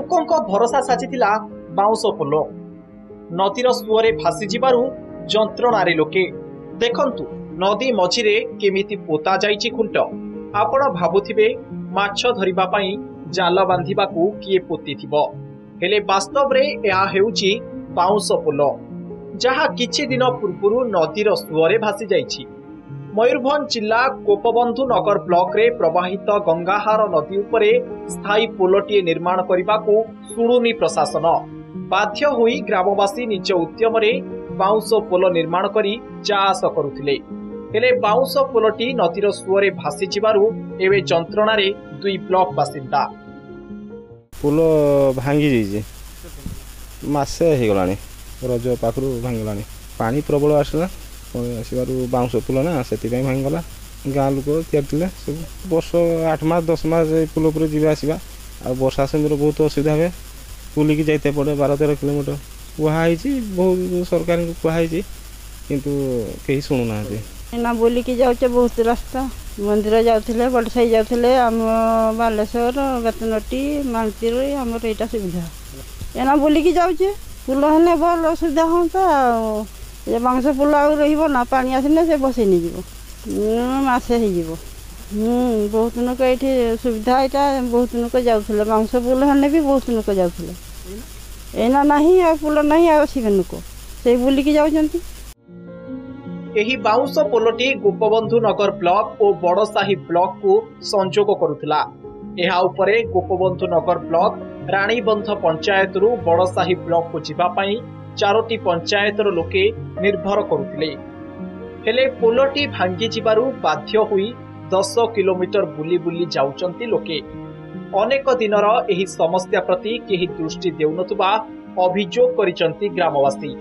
लोकों भरोसा साजिथिला बाउंस पोल नदीर सुअरे भासी जिबारु जंत्रणारे लोके देखंतु नदी मझिरे केमिति पोता जाइछि खुंट। आपण भाबुथिबे माछ धरिबा पई जाल बांधिबाकू किए पोतिथिबो, हेले वास्तव रे एहा हेउछि बाउंस पोल जहा किछि दिन पूर्वरु नदीर सुअरे भासी जाइछि। मयूरभंज जिला गोपबंधु नगर ब्लॉक रे प्रवाहित गंगाहार नदी उपरे स्थायी पोलटीए निर्माण करने शुणुनी प्रशासन। बाध्य होई ग्रामवासी निज उद्यम बाउंस पोल निर्माण करी चाष करुथिले, हेले बाउंस पोलटी नदीर सुअरे भासी जिबारु एवे जंत्रणारे दुई ब्लॉक बासिंदा। पोल भांगी जाइए मासे हो गलानी रज पाखु भांगलानी पानी प्रबल आसला आसबार बाउंस पुल ना से भांगला गाँ लोक तैयारी सब वर्ष 8 मास 10 मास पुल पर जा आसवा आ वर्षा समय बहुत असुविधा हुए पुलिकी जाते पड़े 12-13 किलोमीटर कहुई बहुत सरकार को कहुई किंतु कहीं शुणुना ना बोलिकी जाऊे बहुत रास्ता मंदिर जाऊे बड़साई जाऊे आम बालेश्वर बेतनटी मानती आमर यहाँ सुविधा एना बोलिकी जाऊे पुल हेल्ले भल सुविधा हाँ ये बांस पुल ना पानी आसने से बसई नहीं मसे हो बहुत लोक ये सुविधा यहाँ बहुत लोक जाऊे बांस पुल हेल्ले भी बहुत लोक जाऊे एना नहीं आ पुल नहीं आसबे लोक से बुलिकी जाऊँगी। एही बाउंस पोलटी गोपबंधु नगर ब्लॉक और बड़साही ब्लॉक को संजोग करुथिला। एहा उपरे गोपबंधु नगर ब्लॉक रानीबंध पंचायत रु बड़साही ब्लॉक को जिबा पई 4टी पंचायतर लोके निर्भर करुथिले, हेले पोलटी भांगी जिबारु बाध्य होई 10 किलोमीटर बुली बुली जाउचंती लोके। अनेक दिनर एही समस्या प्रति केही दृष्टि देउनथुबा अभियोग करिसंती ग्रामवासी।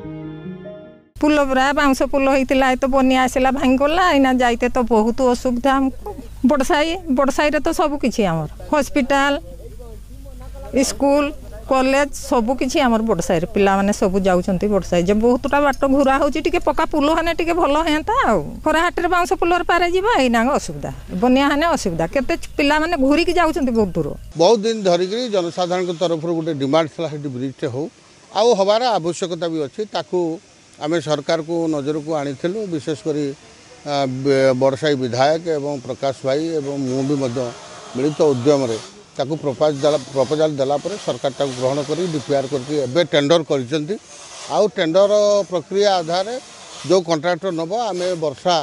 पुल पूरा बाउंस पुल होता तो बनिया आसला भांगला इना जाइते तो बहुत असुविधा हमको। बड़साई रे तो सब किछि हमर हॉस्पिटल स्कूल कॉलेज सब किछि हमर बड़साई रे पिला माने सब जाउचंती बड़साई जे बहुतटा बाट घुरा होची टिके पक्का पुल हाने टिके भलो हेंता आ खरा हाट रे बाउंस पुल रे पारे जिबा इना असुविधा बनिया हाने असुविधा केते पिला माने घुरी के जाउचंती बहुत दिन धरिक जनसाधारण तरफ गोटे डिमांड था ब्रिज हो आउ हबार आवश्यकता भी अच्छी ताकू आमे सरकार को नजर को आनी विशेषकर बड़साई विधायक एवं प्रकाश भाई एवं मुझे मिलित उद्यम ताकू प्रपोजाल देला पर सरकार ताकू ग्रहण कर डीपीआर करके टेंडर कर टेंडर प्रक्रिया आधार जो कंट्राक्टर नब आमे वर्षा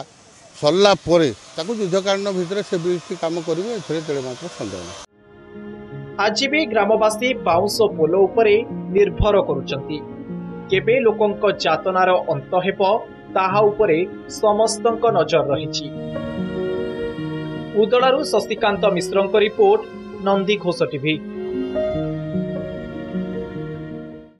सरला ताकू युद्धकालीन भितर से ब्रिज काम करेंगे तेरे मात्र संदेह। आज भी ग्रामवासी बाउंस पोल उपरे निर्भर करुचंती। केबे लोकंक जातनार अंत हेब ताहा उपरे समस्तंक नजर रहिछि। उदलारू शशिकांत मिश्रंक रिपोर्ट, नंदी घोष टीवी।